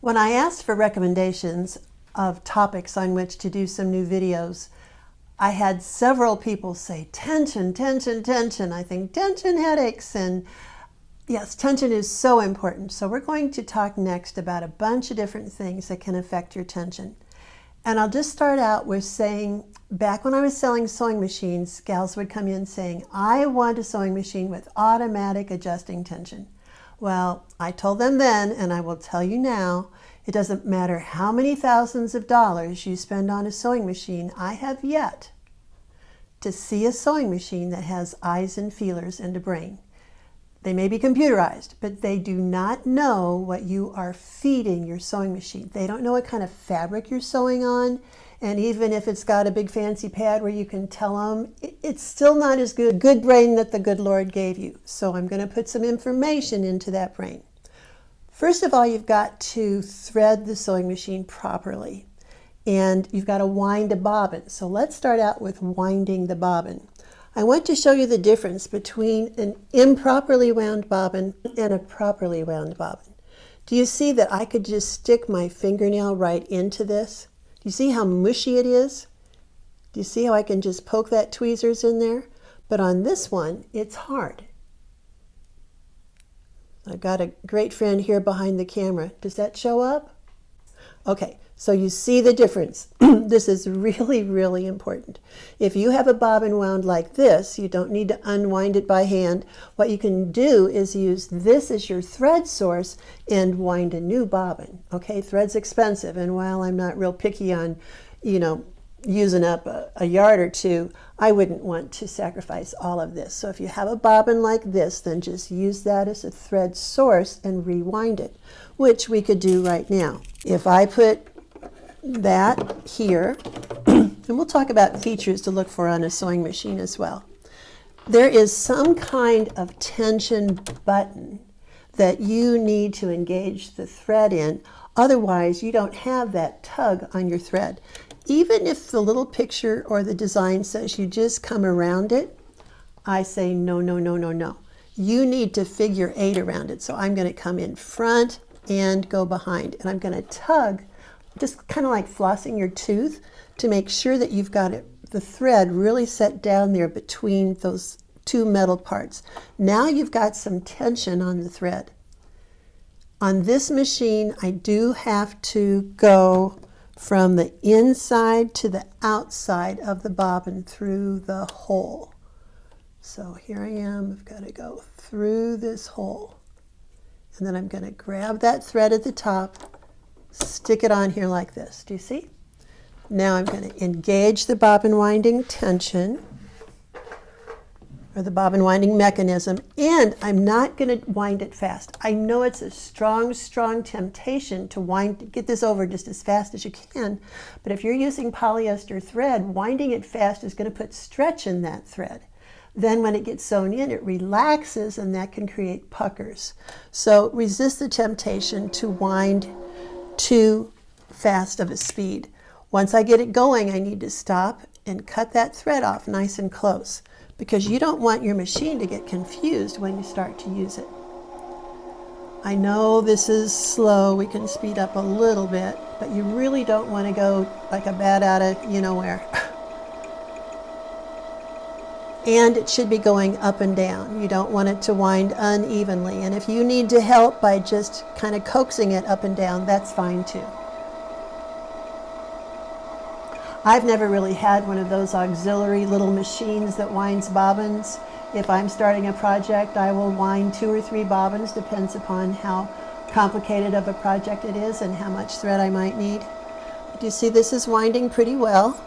When I asked for recommendations of topics on which to do some new videos, I had several people say, tension, tension, tension. I think tension headaches, and yes, tension is so important. So we're going to talk next about a bunch of different things that can affect your tension. And I'll just start out with saying, back when I was selling sewing machines, gals would come in saying, I want a sewing machine with automatic adjusting tension. Well, I told them then, and I will tell you now, it doesn't matter how many thousands of dollars you spend on a sewing machine, I have yet to see a sewing machine that has eyes and feelers and a brain. They may be computerized, but they do not know what you are feeding your sewing machine. They don't know what kind of fabric you're sewing on, and even if it's got a big fancy pad where you can tell them, it's still not as good brain that the good Lord gave you. So I'm going to put some information into that brain. First of all, you've got to thread the sewing machine properly, and you've got to wind a bobbin. So let's start out with winding the bobbin. I want to show you the difference between an improperly wound bobbin and a properly wound bobbin. Do you see that I could just stick my fingernail right into this? Do you see how mushy it is? Do you see how I can just poke that tweezers in there? But on this one, it's hard. I've got a great friend here behind the camera. Does that show up? Okay, so you see the difference. This is really, really important. If you have a bobbin wound like this, you don't need to unwind it by hand. What you can do is use this as your thread source and wind a new bobbin. Okay, thread's expensive, and while I'm not real picky on, using up a yard or two, I wouldn't want to sacrifice all of this. So if you have a bobbin like this, then just use that as a thread source and rewind it, which we could do right now. If I put that here, and we'll talk about features to look for on a sewing machine as well. There is some kind of tension button that you need to engage the thread in. Otherwise, you don't have that tug on your thread. Even if the little picture or the design says you just come around it, I say no, no, no, no, no. You need to figure 8 around it. So I'm going to come in front and go behind, and I'm going to tug, just kind of like flossing your tooth, to make sure that you've got the thread really set down there between those two metal parts. Now you've got some tension on the thread. On this machine, I do have to go from the inside to the outside of the bobbin through the hole. So here I am, I've got to go through this hole. And then I'm going to grab that thread at the top, stick it on here like this. Do you see? Now I'm going to engage the bobbin winding tension, or the bobbin winding mechanism, and I'm not going to wind it fast. I know it's a strong, strong temptation to get this over just as fast as you can, but if you're using polyester thread, winding it fast is going to put stretch in that thread. Then when it gets sewn in, it relaxes, and that can create puckers. So resist the temptation to wind too fast of a speed. Once I get it going, I need to stop and cut that thread off nice and close, because you don't want your machine to get confused when you start to use it. I know this is slow, we can speed up a little bit, but you really don't want to go like a bat out of you-know-where. And it should be going up and down. You don't want it to wind unevenly. And if you need to help by just kind of coaxing it up and down, that's fine too. I've never really had one of those auxiliary little machines that winds bobbins. If I'm starting a project, I will wind 2 or 3 bobbins, depends upon how complicated of a project it is and how much thread I might need. But you see, this is winding pretty well.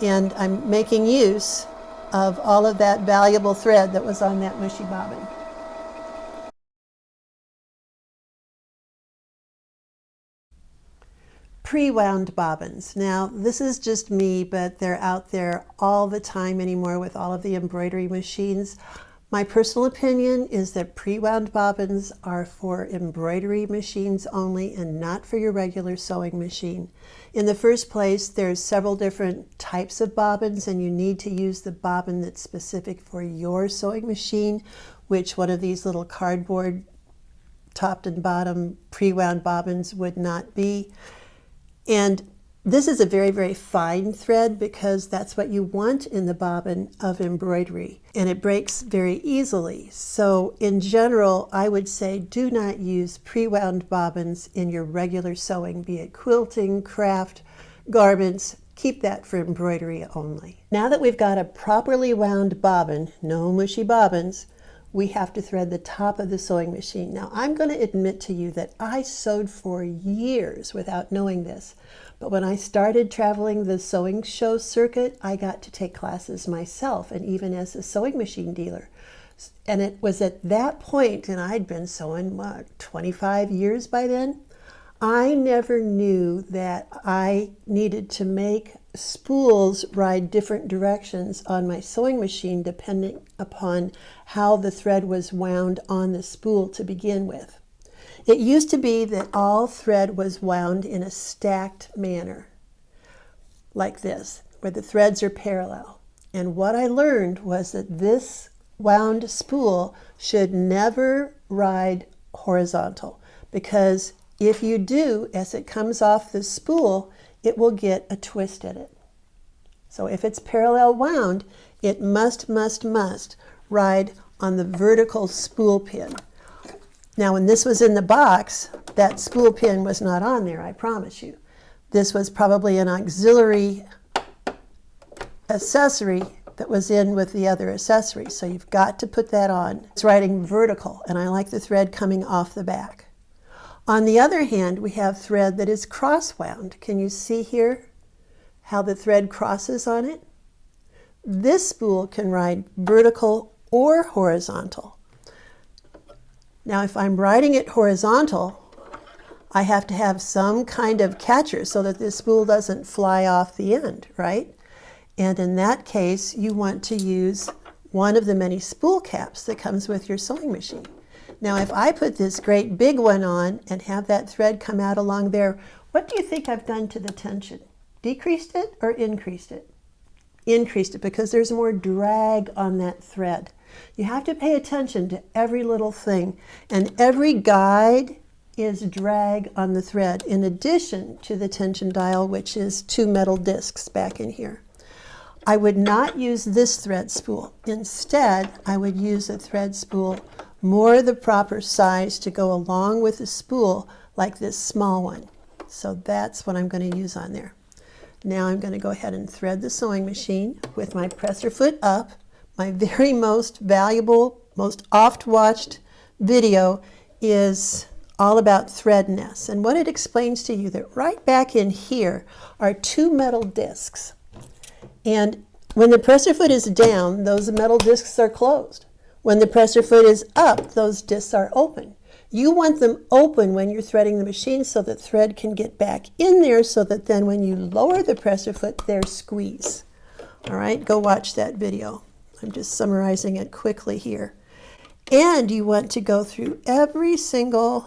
And I'm making use of all of that valuable thread that was on that mushy bobbin. Pre-wound bobbins. Now, this is just me, but they're out there all the time anymore with all of the embroidery machines. My personal opinion is that pre-wound bobbins are for embroidery machines only and not for your regular sewing machine. In the first place, there's several different types of bobbins, and you need to use the bobbin that's specific for your sewing machine, which one of these little cardboard top and bottom pre-wound bobbins would not be. And this is a very, very fine thread because that's what you want in the bobbin of embroidery, and it breaks very easily. So in general, I would say do not use pre-wound bobbins in your regular sewing, be it quilting, craft, garments. Keep that for embroidery only. Now that we've got a properly wound bobbin, no mushy bobbins, we have to thread the top of the sewing machine. Now I'm going to admit to you that I sewed for years without knowing this. But when I started traveling the sewing show circuit, I got to take classes myself, and even as a sewing machine dealer. And it was at that point, and I'd been sewing, 25 years by then, I never knew that I needed to make spools ride different directions on my sewing machine depending upon how the thread was wound on the spool to begin with. It used to be that all thread was wound in a stacked manner, like this, where the threads are parallel. And what I learned was that this wound spool should never ride horizontal, because if you do, as it comes off the spool, it will get a twist in it. So if it's parallel wound, it must ride on the vertical spool pin. Now, when this was in the box, that spool pin was not on there, I promise you. This was probably an auxiliary accessory that was in with the other accessories. So you've got to put that on. It's riding vertical, and I like the thread coming off the back. On the other hand, we have thread that is cross-wound. Can you see here how the thread crosses on it? This spool can ride vertical or horizontal. Now, if I'm riding it horizontal, I have to have some kind of catcher so that this spool doesn't fly off the end, right? And in that case, you want to use one of the many spool caps that comes with your sewing machine. Now, if I put this great big one on and have that thread come out along there, what do you think I've done to the tension? Decreased it or increased it? Increased it, because there's more drag on that thread. You have to pay attention to every little thing, and every guide is drag on the thread, in addition to the tension dial, which is 2 metal discs back in here. I would not use this thread spool. Instead, I would use a thread spool more the proper size to go along with the spool, like this small one. So that's what I'm going to use on there. Now I'm going to go ahead and thread the sewing machine with my presser foot up. My very most valuable, most oft-watched video is all about thread nests. And what it explains to you that right back in here are 2 metal discs. And when the presser foot is down, those metal discs are closed. When the presser foot is up, those discs are open. You want them open when you're threading the machine so that thread can get back in there, so that then when you lower the presser foot, there's squeeze. All right, go watch that video. I'm just summarizing it quickly here. And you want to go through every single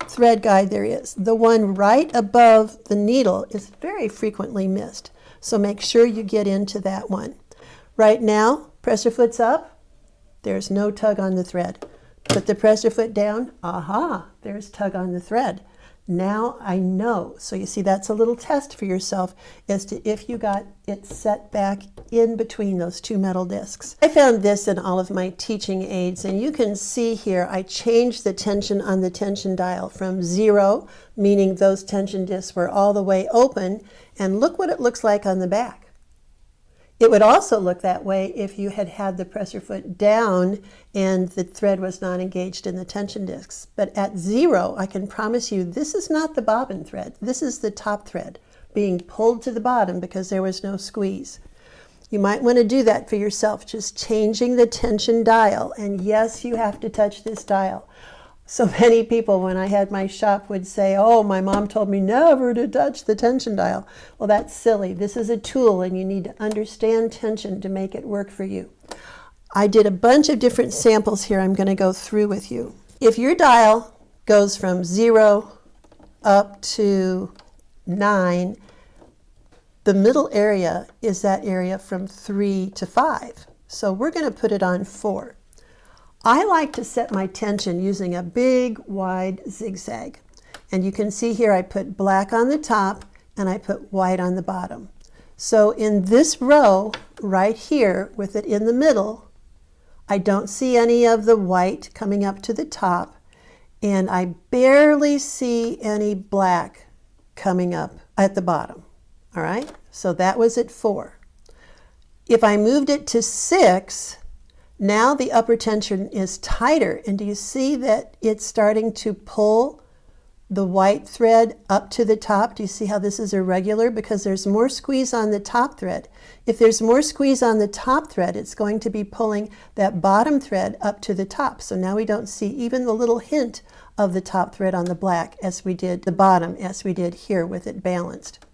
thread guide there is. The one right above the needle is very frequently missed, so make sure you get into that one. Right now, presser foot's up. There's no tug on the thread. Put the presser foot down. Aha, there's tug on the thread. Now I know. So you see, that's a little test for yourself as to if you got it set back in between those 2 metal discs. I found this in all of my teaching aids, and you can see here I changed the tension on the tension dial from 0, meaning those tension discs were all the way open, and look what it looks like on the back. It would also look that way if you had had the presser foot down and the thread was not engaged in the tension discs. But at 0, I can promise you this is not the bobbin thread. This is the top thread being pulled to the bottom because there was no squeeze. You might want to do that for yourself, just changing the tension dial. And yes, you have to touch this dial. So many people, when I had my shop, would say, oh, my mom told me never to touch the tension dial. Well, that's silly. This is a tool, and you need to understand tension to make it work for you. I did a bunch of different samples here I'm going to go through with you. If your dial goes from 0 up to 9, the middle area is that area from 3 to 5. So we're going to put it on 4. I like to set my tension using a big wide zigzag. And you can see here I put black on the top and I put white on the bottom. So in this row right here with it in the middle, I don't see any of the white coming up to the top, and I barely see any black coming up at the bottom. All right, so that was at 4. If I moved it to 6, now the upper tension is tighter, and do you see that it's starting to pull the white thread up to the top? Do you see how this is irregular? Because there's more squeeze on the top thread. If there's more squeeze on the top thread, it's going to be pulling that bottom thread up to the top. So now we don't see even the little hint of the top thread on the black as we did the bottom, as we did here with it balanced.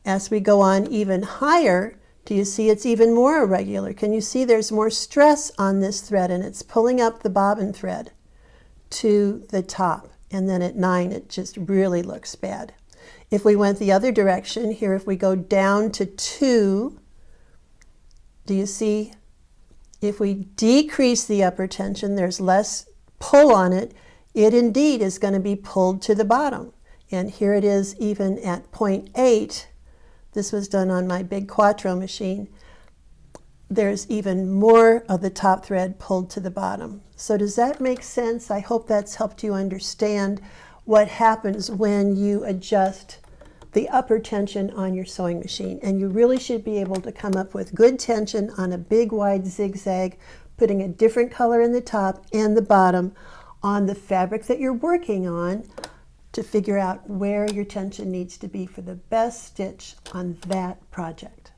As we go on even higher, do you see it's even more irregular? Can you see there's more stress on this thread, and it's pulling up the bobbin thread to the top? And then at 9, it just really looks bad. If we went the other direction here, if we go down to 2, do you see if we decrease the upper tension, there's less pull on it. It indeed is going to be pulled to the bottom. And here it is even at 0.8. This was done on my big Quattro machine. There's even more of the top thread pulled to the bottom. So does that make sense? I hope that's helped you understand what happens when you adjust the upper tension on your sewing machine. And you really should be able to come up with good tension on a big wide zigzag, putting a different color in the top and the bottom on the fabric that you're working on to figure out where your tension needs to be for the best stitch on that project.